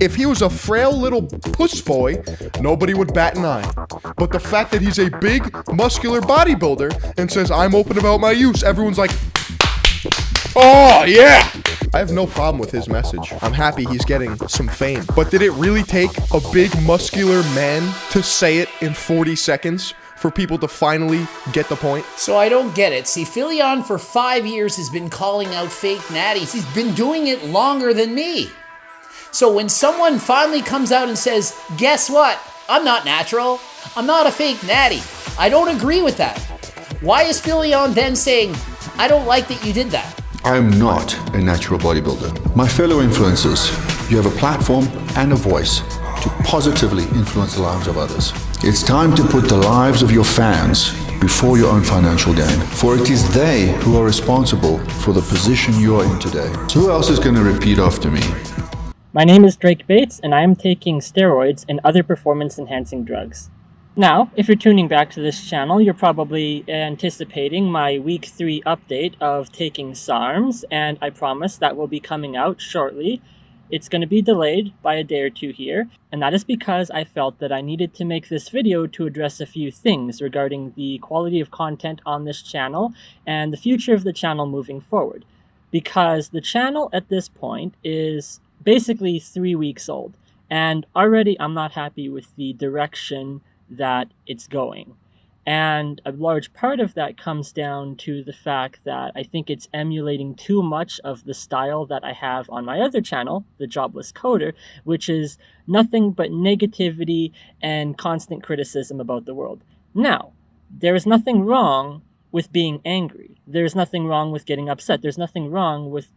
If he was a frail little puss boy, nobody would bat an eye. But the fact that he's a big, muscular bodybuilder and says, I'm open about my use, everyone's like, oh, yeah! I have no problem with his message. I'm happy he's getting some fame. But did it really take a big, muscular man to say it in 40 seconds for people to finally get the point? So I don't get it. See, Phillion for 5 years has been calling out fake natties. He's been doing it longer than me. So when someone finally comes out and says, guess what? I'm not natural. I'm not a fake natty. I don't agree with that. Why is Phillion then saying, I don't like that you did that? I am not a natural bodybuilder. My fellow influencers, you have a platform and a voice to positively influence the lives of others. It's time to put the lives of your fans before your own financial gain, for it is they who are responsible for the position you are in today. So who else is going to repeat after me? My name is Drake Bates, and I am taking steroids and other performance-enhancing drugs. Now, if you're tuning back to this channel, you're probably anticipating my week 3 update of taking SARMs, and I promise that will be coming out shortly. It's going to be delayed by a day or two here, and that is because I felt that I needed to make this video to address a few things regarding the quality of content on this channel and the future of the channel moving forward. Because the channel at this point is basically 3 weeks old, and already I'm not happy with the direction that it's going. And a large part of that comes down to the fact that I think it's emulating too much of the style that I have on my other channel, The Jobless Coder, which is nothing but negativity and constant criticism about the world. Now, there is nothing wrong with being angry. There's nothing wrong with getting upset. There's nothing wrong with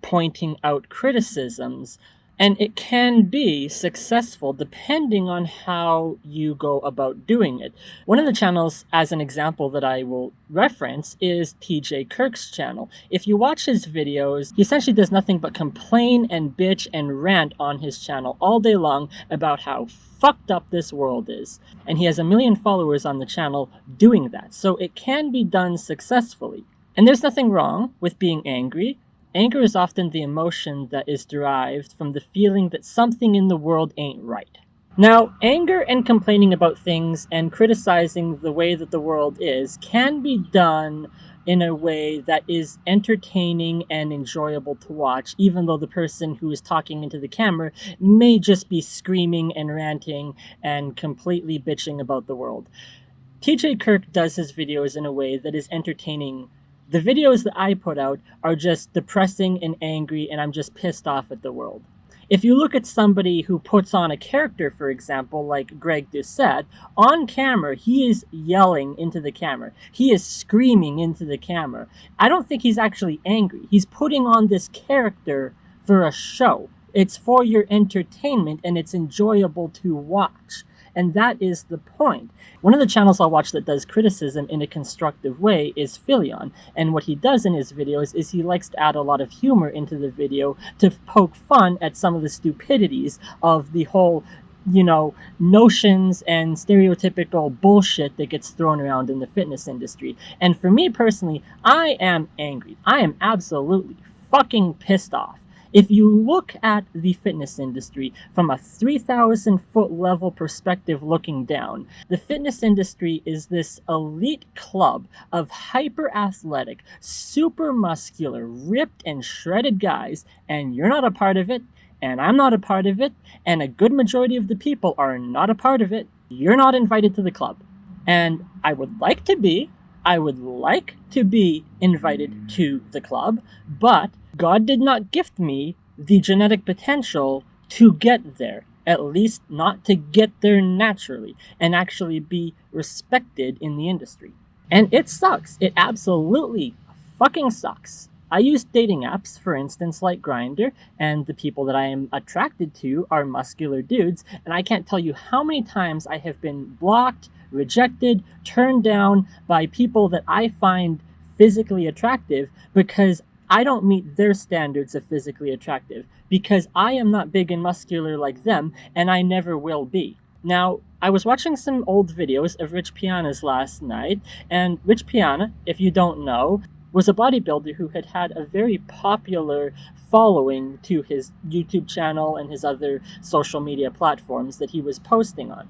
pointing out criticisms. And it can be successful depending on how you go about doing it. One of the channels, as an example, that I will reference is TJ Kirk's channel. If you watch his videos, he essentially does nothing but complain and bitch and rant on his channel all day long about how fucked up this world is. And he has 1 million followers on the channel doing that. So it can be done successfully. And there's nothing wrong with being angry. Anger is often the emotion that is derived from the feeling that something in the world ain't right. Now, anger and complaining about things and criticizing the way that the world is can be done in a way that is entertaining and enjoyable to watch, even though the person who is talking into the camera may just be screaming and ranting and completely bitching about the world. TJ Kirk does his videos in a way that is entertaining. The videos that I put out are just depressing and angry, and I'm just pissed off at the world. If you look at somebody who puts on a character, for example, like Greg Doucette, on camera, he is yelling into the camera. He is screaming into the camera. I don't think he's actually angry. He's putting on this character for a show. It's for your entertainment, and it's enjoyable to watch. And that is the point. One of the channels I'll watch that does criticism in a constructive way is Phillion. And what he does in his videos is he likes to add a lot of humor into the video to poke fun at some of the stupidities of the whole, notions and stereotypical bullshit that gets thrown around in the fitness industry. And for me personally, I am angry. I am absolutely fucking pissed off. If you look at the fitness industry from a 3,000-foot level perspective looking down, the fitness industry is this elite club of hyper-athletic, super muscular, ripped and shredded guys, and you're not a part of it, and I'm not a part of it, and a good majority of the people are not a part of it. You're not invited to the club. And I would like to be invited to the club, but God did not gift me the genetic potential to get there, at least not to get there naturally and actually be respected in the industry. And it sucks. It absolutely fucking sucks. I use dating apps, for instance, like Grindr, and the people that I am attracted to are muscular dudes, and I can't tell you how many times I have been blocked, rejected, turned down by people that I find physically attractive because I don't meet their standards of physically attractive, because I am not big and muscular like them, and I never will be. Now, I was watching some old videos of Rich Piana's last night, and Rich Piana, if you don't know, was a bodybuilder who had had a very popular following to his YouTube channel and his other social media platforms that he was posting on.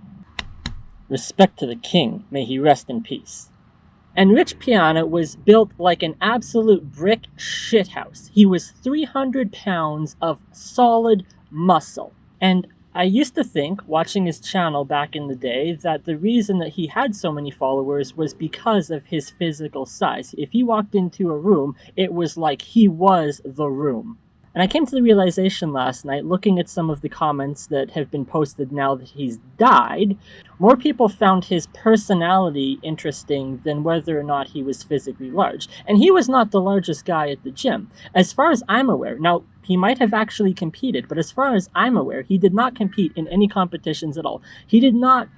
Respect to the king, may he rest in peace. And Rich Piana was built like an absolute brick shithouse. He was 300 pounds of solid muscle. And I used to think, watching his channel back in the day, that the reason that he had so many followers was because of his physical size. If he walked into a room, it was like he was the room. And I came to the realization last night, looking at some of the comments that have been posted now that he's died, more people found his personality interesting than whether or not he was physically large. And he was not the largest guy at the gym. As far as I'm aware, now, he might have actually competed, but as far as I'm aware, he did not compete in any competitions at all. He did not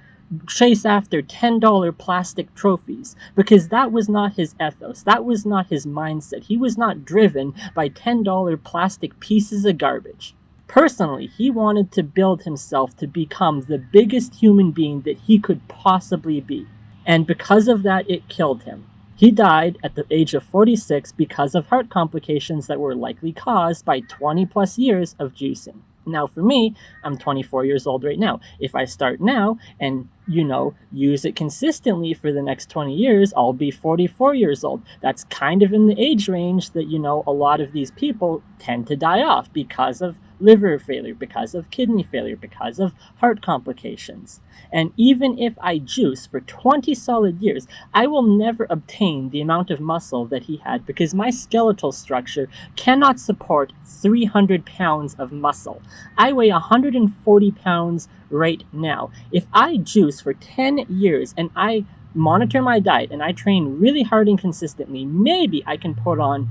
chase after $10 plastic trophies, because that was not his ethos. That was not his mindset. He was not driven by $10 plastic pieces of garbage. Personally, he wanted to build himself to become the biggest human being that he could possibly be. And because of that, it killed him. He died at the age of 46 because of heart complications that were likely caused by 20 plus years of juicing. Now for me, I'm 24 years old right now. If I start now and, use it consistently for the next 20 years, I'll be 44 years old. That's kind of in the age range that, a lot of these people tend to die off because of liver failure, because of kidney failure, because of heart complications. And even if I juice for 20 solid years, I will never obtain the amount of muscle that he had because my skeletal structure cannot support 300 pounds of muscle. I weigh 140 pounds right now. If I juice for 10 years and I monitor my diet and I train really hard and consistently, maybe I can put on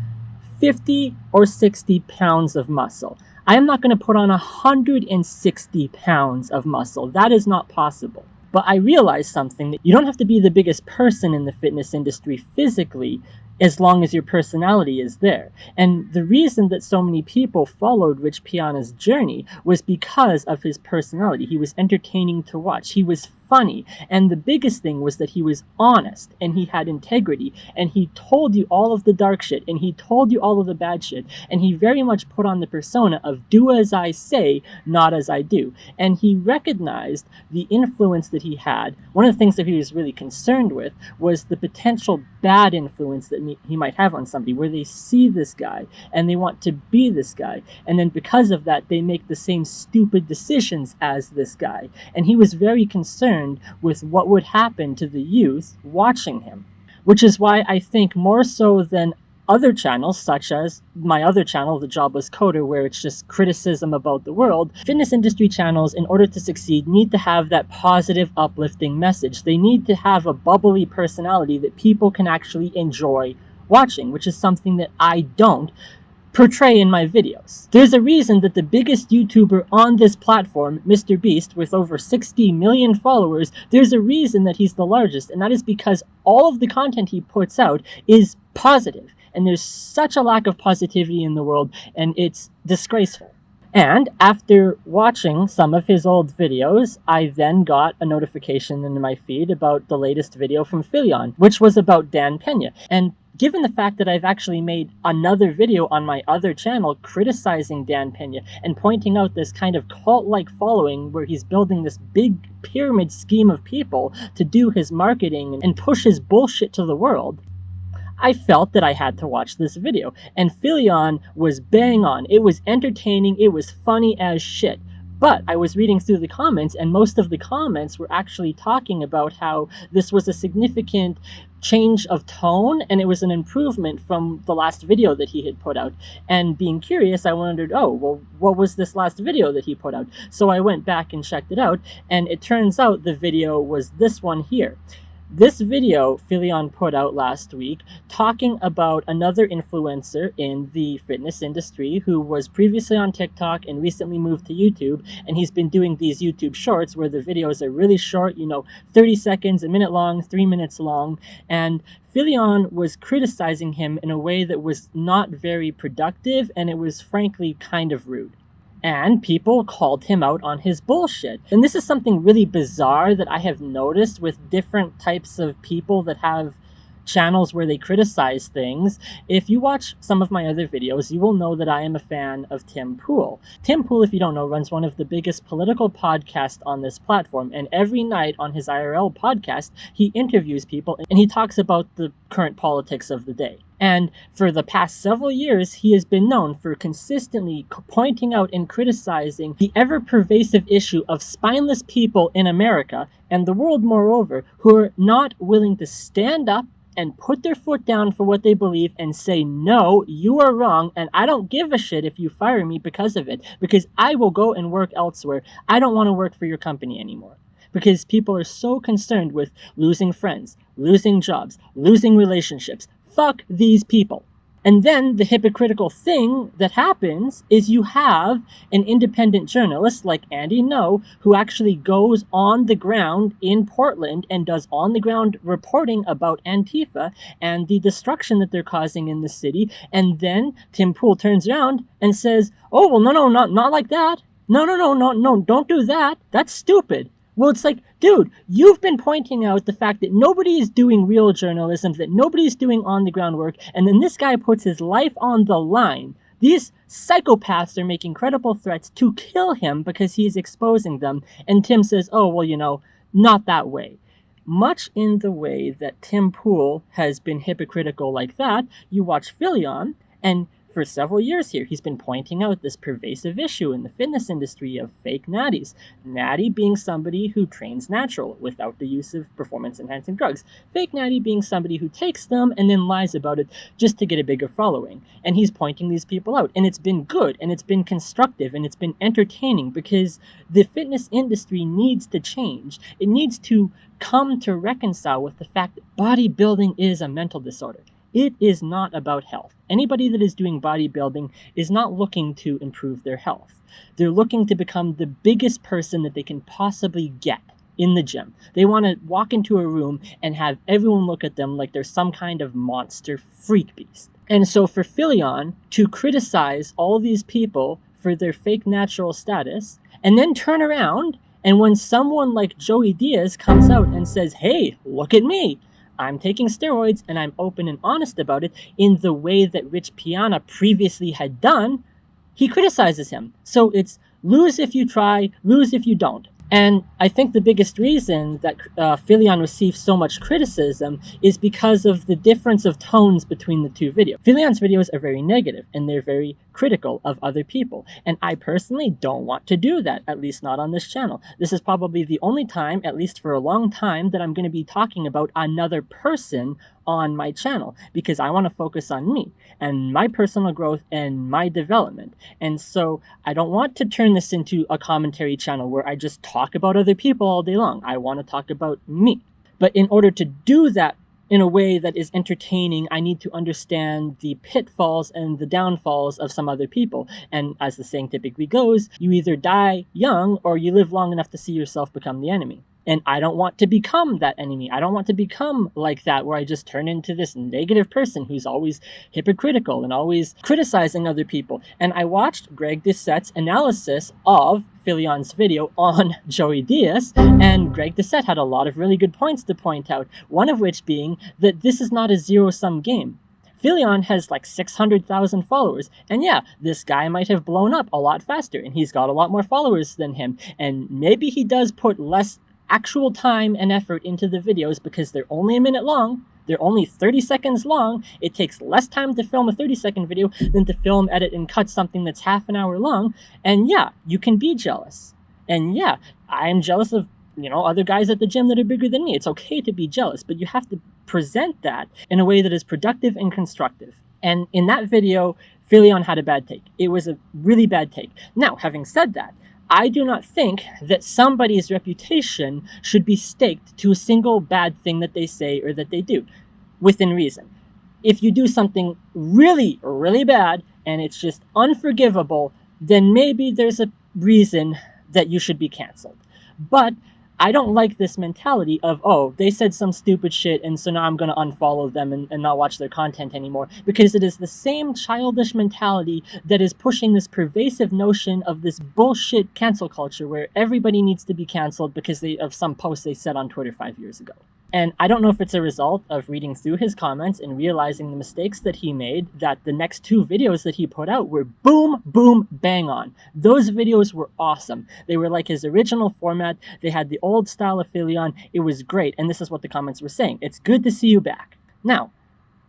50 or 60 pounds of muscle. I am not going to put on 160 pounds of muscle. That is not possible. But I realized something, that you don't have to be the biggest person in the fitness industry physically as long as your personality is there. And the reason that so many people followed Rich Piana's journey was because of his personality. He was entertaining to watch. He was funny. And the biggest thing was that he was honest and he had integrity and he told you all of the dark shit and he told you all of the bad shit. And he very much put on the persona of do as I say, not as I do. And he recognized the influence that he had. One of the things that he was really concerned with was the potential bad influence that he might have on somebody, where they see this guy and they want to be this guy. And then because of that, they make the same stupid decisions as this guy. And he was very concerned with what would happen to the youth watching him, which is why I think more so than other channels, such as my other channel, The Jobless Coder, where it's just criticism about the world, fitness industry channels, in order to succeed, need to have that positive, uplifting message. They need to have a bubbly personality that people can actually enjoy watching, which is something that I don't portray in my videos. There's a reason that the biggest YouTuber on this platform, Mr. Beast, with over 60 million followers, there's a reason that he's the largest, and that is because all of the content he puts out is positive. And there's such a lack of positivity in the world, and it's disgraceful. And after watching some of his old videos, I then got a notification in my feed about the latest video from Phillion, which was about Dan Pena. And given the fact that I've actually made another video on my other channel criticizing Dan Pena and pointing out this kind of cult-like following where he's building this big pyramid scheme of people to do his marketing and push his bullshit to the world, I felt that I had to watch this video. And Phillion was bang on. It was entertaining. It was funny as shit. But I was reading through the comments, and most of the comments were actually talking about how this was a significant change of tone, and it was an improvement from the last video that he had put out. And being curious, I wondered, oh, well, what was this last video that he put out? So I went back and checked it out, and it turns out the video was this one here. This video Phillion put out last week talking about another influencer in the fitness industry who was previously on TikTok and recently moved to YouTube, and he's been doing these YouTube shorts where the videos are really short, 30 seconds, a minute long, 3 minutes long, and Phillion was criticizing him in a way that was not very productive, and it was frankly kind of rude. And people called him out on his bullshit. And this is something really bizarre that I have noticed with different types of people that have channels where they criticize things, if you watch some of my other videos, you will know that I am a fan of Tim Pool. Tim Pool, if you don't know, runs one of the biggest political podcasts on this platform, and every night on his IRL podcast, he interviews people and he talks about the current politics of the day. And for the past several years, he has been known for consistently pointing out and criticizing the ever-pervasive issue of spineless people in America and the world, moreover, who are not willing to stand up and put their foot down for what they believe and say, no, you are wrong, and I don't give a shit if you fire me because of it, because I will go and work elsewhere. I don't want to work for your company anymore. Because people are so concerned with losing friends, losing jobs, losing relationships. Fuck these people. And then the hypocritical thing that happens is you have an independent journalist like Andy Ngo, who actually goes on the ground in Portland and does on-the-ground reporting about Antifa and the destruction that they're causing in the city. And then Tim Pool turns around and says, oh, well, no, not like that. No, don't do that. That's stupid. Well, it's like, dude, you've been pointing out the fact that nobody is doing real journalism, that nobody is doing on-the-ground work, and then this guy puts his life on the line. These psychopaths are making credible threats to kill him because he's exposing them, and Tim says, oh, well, not that way. Much in the way that Tim Pool has been hypocritical like that, you watch Phillion, and for several years here, he's been pointing out this pervasive issue in the fitness industry of fake natties. Natty being somebody who trains natural without the use of performance-enhancing drugs. Fake natty being somebody who takes them and then lies about it just to get a bigger following. And he's pointing these people out. And it's been good, and it's been constructive, and it's been entertaining because the fitness industry needs to change. It needs to come to reconcile with the fact that bodybuilding is a mental disorder. It is not about health. Anybody that is doing bodybuilding is not looking to improve their health. They're looking to become the biggest person that they can possibly get in the gym. They want to walk into a room and have everyone look at them like they're some kind of monster freak beast. And so for Phillion to criticize all these people for their fake natural status and then turn around and when someone like Joey Diaz comes out and says, hey, look at me, I'm taking steroids and I'm open and honest about it in the way that Rich Piana previously had done, he criticizes him. So it's lose if you try, lose if you don't. And I think the biggest reason that Phillion receives so much criticism is because of the difference of tones between the two videos. Phillion's videos are very negative and they're very critical of other people. And I personally don't want to do that, at least not on this channel. This is probably the only time, at least for a long time, that I'm going to be talking about another person on my channel because I want to focus on me and my personal growth and my development. And so I don't want to turn this into a commentary channel where I just talk about other people all day long. I want to talk about me. But in order to do that in a way that is entertaining, I need to understand the pitfalls and the downfalls of some other people. And as the saying typically goes, you either die young or you live long enough to see yourself become the enemy. And I don't want to become that enemy. I don't want to become like that where I just turn into this negative person who's always hypocritical and always criticizing other people. And I watched Greg Doucette's analysis of Phillion's video on Joey Diaz, and Greg Doucette had a lot of really good points to point out, one of which being that this is not a zero-sum game. Phillion has like 600,000 followers, and yeah, this guy might have blown up a lot faster, and he's got a lot more followers than him, and maybe he does put less actual time and effort into the videos because they're only a minute long, they're only 30 seconds long. It takes less time to film a 30-second video than to film, edit, and cut something that's half an hour long. And yeah, you can be jealous. And yeah, I'm jealous of, other guys at the gym that are bigger than me. It's okay to be jealous, but you have to present that in a way that is productive and constructive. And in that video, Phillion had a bad take. It was a really bad take. Now, having said that, I do not think that somebody's reputation should be staked to a single bad thing that they say or that they do, within reason. If you do something really, really bad and it's just unforgivable, then maybe there's a reason that you should be canceled. But I don't like this mentality of, oh, they said some stupid shit and so now I'm going to unfollow them and not watch their content anymore, because it is the same childish mentality that is pushing this pervasive notion of this bullshit cancel culture where everybody needs to be canceled because of some post they said on Twitter 5 years ago. And I don't know if it's a result of reading through his comments and realizing the mistakes that he made, that the next 2 videos that he put out were boom, boom, bang on. Those videos were awesome. They were like his original format. They had the old style of Phillion. It was great. And this is what the comments were saying. It's good to see you back. Now,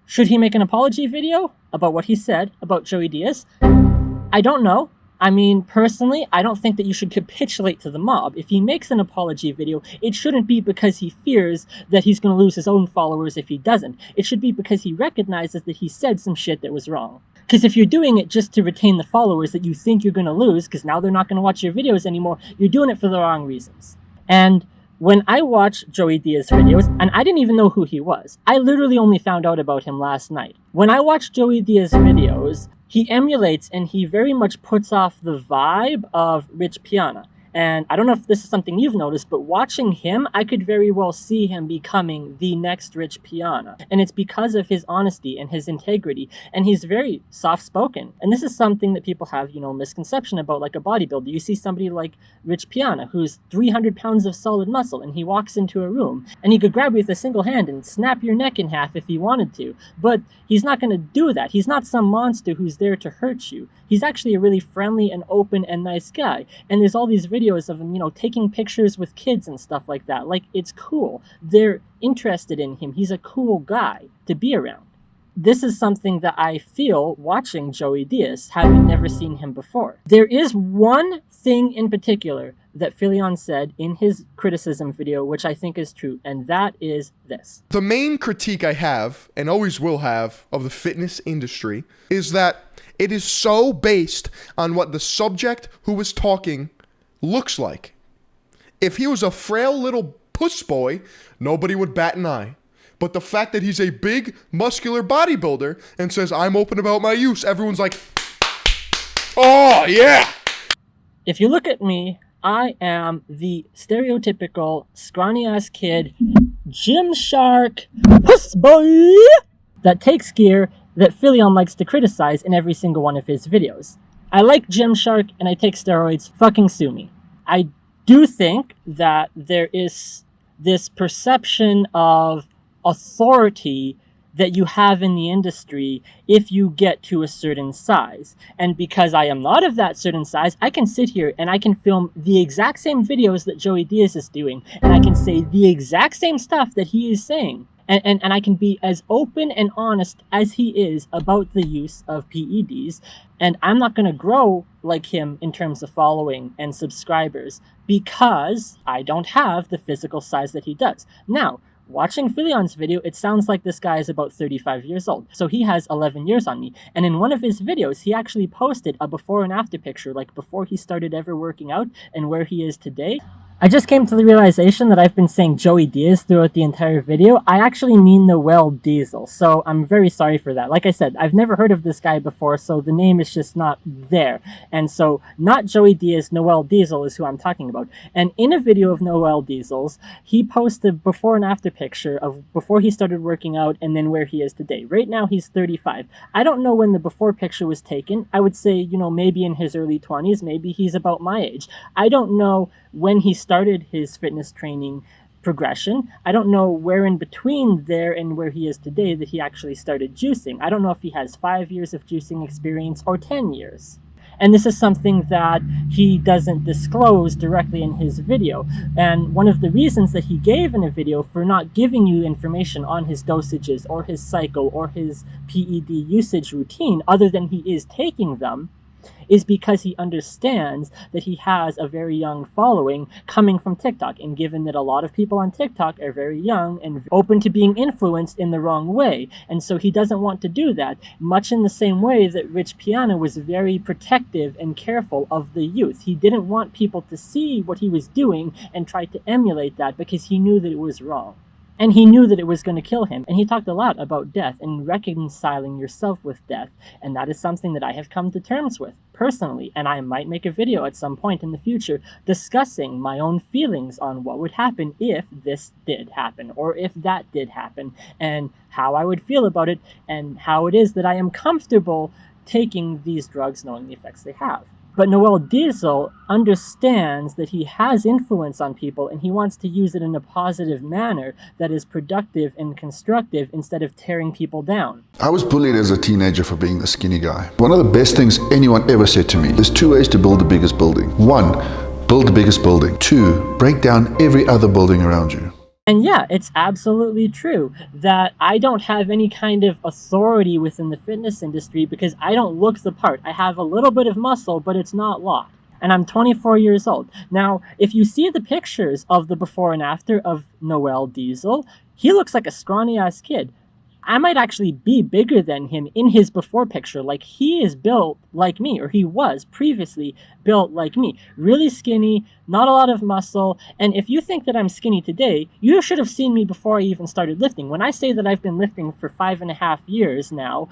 should he make an apology video about what he said about Joey Diaz? I don't know. I mean, personally, I don't think that you should capitulate to the mob. If he makes an apology video, it shouldn't be because he fears that he's going to lose his own followers if he doesn't. It should be because he recognizes that he said some shit that was wrong. Because if you're doing it just to retain the followers that you think you're going to lose, because now they're not going to watch your videos anymore, you're doing it for the wrong reasons. And when I watch Joey Diaz videos, and I didn't even know who he was. I literally only found out about him last night. When I watch Joey Diaz videos, he emulates and he very much puts off the vibe of Rich Piana. And I don't know if this is something you've noticed, but watching him, I could very well see him becoming the next Rich Piana. And it's because of his honesty and his integrity. And he's very soft-spoken. And this is something that people have, misconception about, like a bodybuilder. You see somebody like Rich Piana, who's 300 pounds of solid muscle, and he walks into a room, and he could grab you with a single hand and snap your neck in half if he wanted to. But he's not going to do that. He's not some monster who's there to hurt you. He's actually a really friendly and open and nice guy. And there's all these videos of him, taking pictures with kids and stuff like that. Like, it's cool. They're interested in him. He's a cool guy to be around. This is something that I feel watching Joey Diaz, having never seen him before. There is one thing in particular that Phillion said in his criticism video, which I think is true, and that is this. The main critique I have, and always will have, of the fitness industry is that it is so based on what the subject who is talking looks like. If he was a frail little puss boy, nobody would bat an eye. But the fact that he's a big, muscular bodybuilder and says, I'm open about my use, everyone's like, oh, yeah. If you look at me, I am the stereotypical scrawny-ass kid, Gymshark puss boy that takes gear that Phillion likes to criticize in every single one of his videos. I like Gymshark and I take steroids. Fucking sue me. I do think that there is this perception of authority that you have in the industry if you get to a certain size. And because I am not of that certain size, I can sit here and I can film the exact same videos that Joey Diaz is doing, and I can say the exact same stuff that he is saying. And I can be as open and honest as he is about the use of PEDs. And I'm not going to grow like him in terms of following and subscribers because I don't have the physical size that he does. Now, watching Phillion's video, it sounds like this guy is about 35 years old. So he has 11 years on me. And in one of his videos, he actually posted a before and after picture, like before he started ever working out and where he is today. I just came to the realization that I've been saying Joey Diaz throughout the entire video. I actually mean Noel Deyzel, so I'm very sorry for that. Like I said, I've never heard of this guy before, so the name is just not there. And so, not Joey Diaz, Noel Deyzel is who I'm talking about. And in a video of Noel Deyzel's, he posted before and after picture of before he started working out and then where he is today. Right now, he's 35. I don't know when the before picture was taken. I would say, maybe in his early 20s, maybe he's about my age. I don't know when he started his fitness training progression. I don't know where in between there and where he is today that he actually started juicing. I don't know if he has 5 years of juicing experience or 10 years. And this is something that he doesn't disclose directly in his video. And one of the reasons that he gave in a video for not giving you information on his dosages or his cycle or his PED usage routine, other than he is taking them, is because he understands that he has a very young following coming from TikTok. And given that a lot of people on TikTok are very young and open to being influenced in the wrong way, and so he doesn't want to do that, much in the same way that Rich Piana was very protective and careful of the youth. He didn't want people to see what he was doing and try to emulate that because he knew that it was wrong. And he knew that it was going to kill him. And he talked a lot about death and reconciling yourself with death. And that is something that I have come to terms with personally. And I might make a video at some point in the future discussing my own feelings on what would happen if this did happen or if that did happen, and how I would feel about it and how it is that I am comfortable taking these drugs knowing the effects they have. But Noel Deyzel understands that he has influence on people and he wants to use it in a positive manner that is productive and constructive instead of tearing people down. I was bullied as a teenager for being the skinny guy. One of the best things anyone ever said to me, there's 2 ways to build the biggest building. 1, build the biggest building. 2, break down every other building around you. And yeah, it's absolutely true that I don't have any kind of authority within the fitness industry because I don't look the part. I have a little bit of muscle, but it's not a lot. And I'm 24 years old. Now, if you see the pictures of the before and after of Noel Deyzel, he looks like a scrawny-ass kid. I might actually be bigger than him in his before picture. Like, he is built like me, or he was previously built like me. Really skinny, not a lot of muscle. And if you think that I'm skinny today, you should have seen me before I even started lifting. When I say that I've been lifting for 5.5 years now,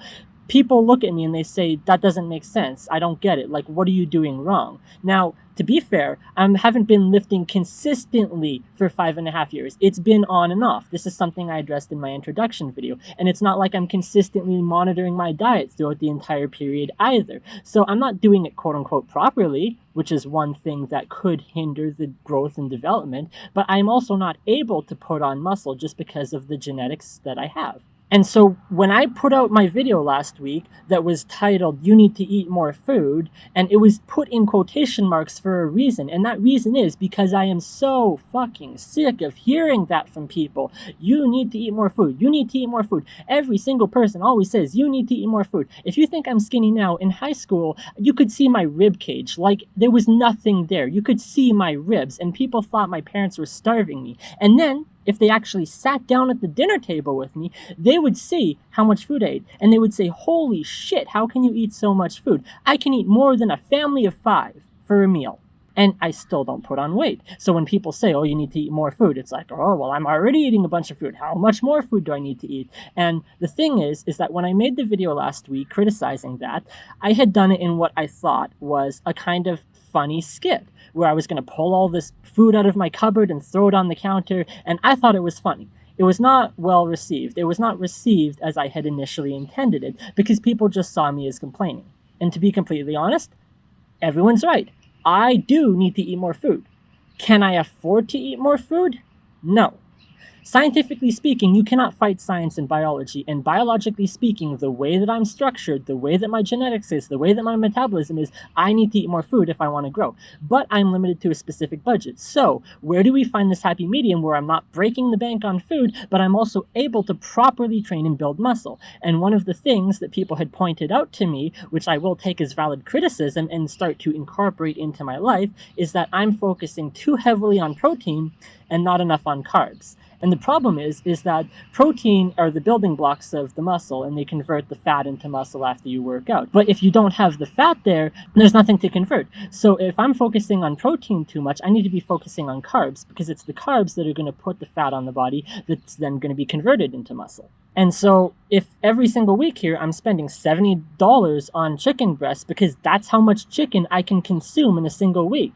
people look at me and they say, that doesn't make sense. I don't get it. Like, what are you doing wrong? Now, to be fair, I haven't been lifting consistently for 5.5 years. It's been on and off. This is something I addressed in my introduction video. And it's not like I'm consistently monitoring my diet throughout the entire period either. So I'm not doing it quote unquote properly, which is one thing that could hinder the growth and development. But I'm also not able to put on muscle just because of the genetics that I have. And so when I put out my video last week that was titled, "You Need to Eat More Food," and it was put in quotation marks for a reason, and that reason is because I am so fucking sick of hearing that from people. You need to eat more food. You need to eat more food. Every single person always says, you need to eat more food. If you think I'm skinny now, in high school, you could see my rib cage. Like, there was nothing there. You could see my ribs, and people thought my parents were starving me. And then, if they actually sat down at the dinner table with me, they would see how much food I ate. And they would say, holy shit, how can you eat so much food? I can eat more than a family of 5 for a meal. And I still don't put on weight. So when people say, oh, you need to eat more food, it's like, oh, well, I'm already eating a bunch of food. How much more food do I need to eat? And the thing is that when I made the video last week criticizing that, I had done it in what I thought was a kind of funny skit, where I was going to pull all this food out of my cupboard and throw it on the counter, and I thought it was funny. It was not well received. It was not received as I had initially intended it, because people just saw me as complaining. And to be completely honest, everyone's right. I do need to eat more food. Can I afford to eat more food? No. Scientifically speaking, you cannot fight science and biology, and biologically speaking, the way that I'm structured, the way that my genetics is, the way that my metabolism is, I need to eat more food if I want to grow. But I'm limited to a specific budget. So, where do we find this happy medium where I'm not breaking the bank on food, but I'm also able to properly train and build muscle? And one of the things that people had pointed out to me, which I will take as valid criticism and start to incorporate into my life, is that I'm focusing too heavily on protein and not enough on carbs. And the problem is that protein are the building blocks of the muscle, and they convert the fat into muscle after you work out. But if you don't have the fat there, there's nothing to convert. So if I'm focusing on protein too much, I need to be focusing on carbs, because it's the carbs that are going to put the fat on the body that's then going to be converted into muscle. And so if every single week here I'm spending $70 on chicken breasts because that's how much chicken I can consume in a single week,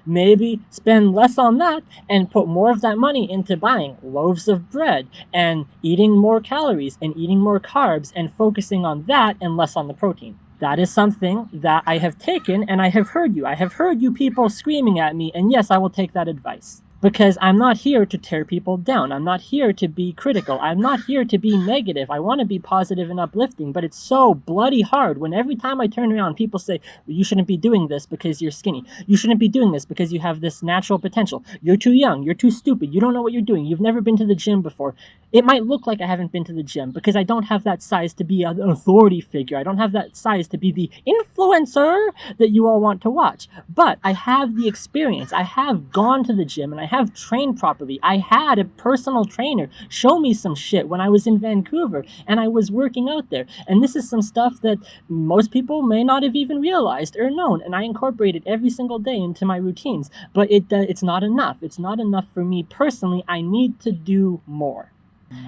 maybe spend less on that and put more of that money into buying loaves of bread and eating more calories and eating more carbs and focusing on that and less on the protein. That is something that I have taken, and I have heard you. I have heard you people screaming at me, and yes, I will take that advice. Because I'm not here to tear people down. I'm not here to be critical. I'm not here to be negative. I want to be positive and uplifting, but it's so bloody hard when every time I turn around, people say, well, you shouldn't be doing this because you're skinny. You shouldn't be doing this because you have this natural potential. You're too young. You're too stupid. You don't know what you're doing. You've never been to the gym before. It might look like I haven't been to the gym because I don't have that size to be an authority figure. I don't have that size to be the influencer that you all want to watch. But I have the experience. I have gone to the gym and I have trained properly. I had a personal trainer show me some shit when I was in Vancouver and I was working out there. And this is some stuff that most people may not have even realized or known. And I incorporate it every single day into my routines. But it's not enough. It's not enough for me personally. I need to do more.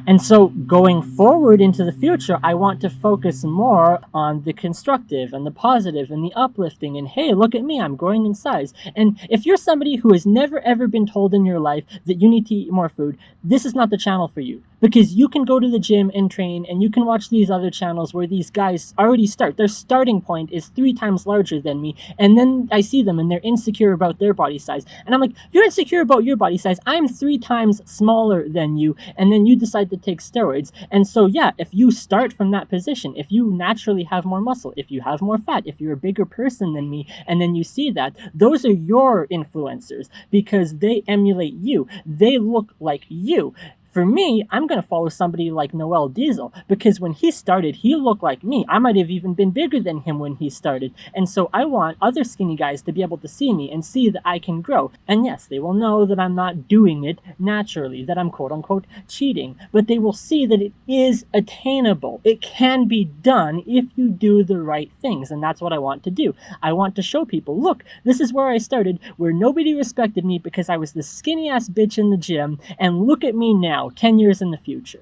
And so going forward into the future, I want to focus more on the constructive and the positive and the uplifting and, hey, look at me, I'm growing in size. And if you're somebody who has never ever been told in your life that you need to eat more food, this is not the channel for you. Because you can go to the gym and train, and you can watch these other channels where these guys already start. Their starting point is 3 times larger than me. And then I see them and they're insecure about their body size. And I'm like, you're insecure about your body size. I'm 3 times smaller than you. And then you decide to take steroids. And so, yeah, if you start from that position, if you naturally have more muscle, if you have more fat, if you're a bigger person than me, and then you see that, those are your influencers because they emulate you. They look like you. For me, I'm going to follow somebody like Noel Deyzel because when he started, he looked like me. I might have even been bigger than him when he started. And so I want other skinny guys to be able to see me and see that I can grow. And yes, they will know that I'm not doing it naturally, that I'm quote unquote cheating, but they will see that it is attainable. It can be done if you do the right things. And that's what I want to do. I want to show people, look, this is where I started, where nobody respected me because I was the skinny ass bitch in the gym. And look at me now. 10 years in the future.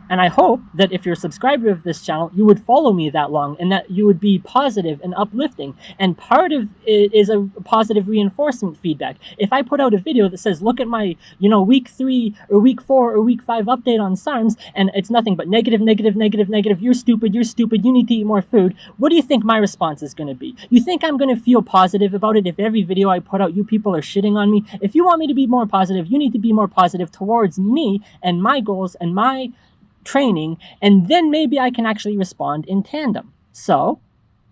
And I hope that if you're a subscriber of this channel, you would follow me that long and that you would be positive and uplifting. And part of it is a positive reinforcement feedback. If I put out a video that says, look at my, week 3 or week 4 or week 5 update on SARMs, and it's nothing but negative, negative, negative, negative, you're stupid, you need to eat more food, what do you think my response is going to be? You think I'm going to feel positive about it if every video I put out, you people are shitting on me? If you want me to be more positive, you need to be more positive towards me and my goals and my training, and then maybe I can actually respond in tandem. So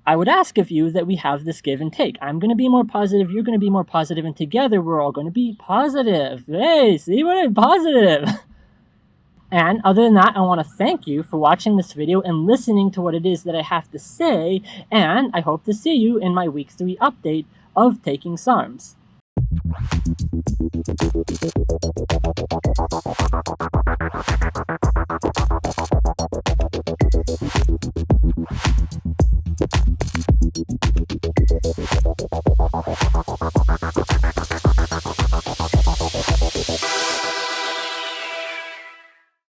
I would ask of you that we have this give and take. I'm going to be more positive, you're going to be more positive, and together we're all going to be positive. Hey, see what I'm positive? And other than that, I want to thank you for watching this video and listening to what it is that I have to say, and I hope to see you in my week 3 update of taking SARMs.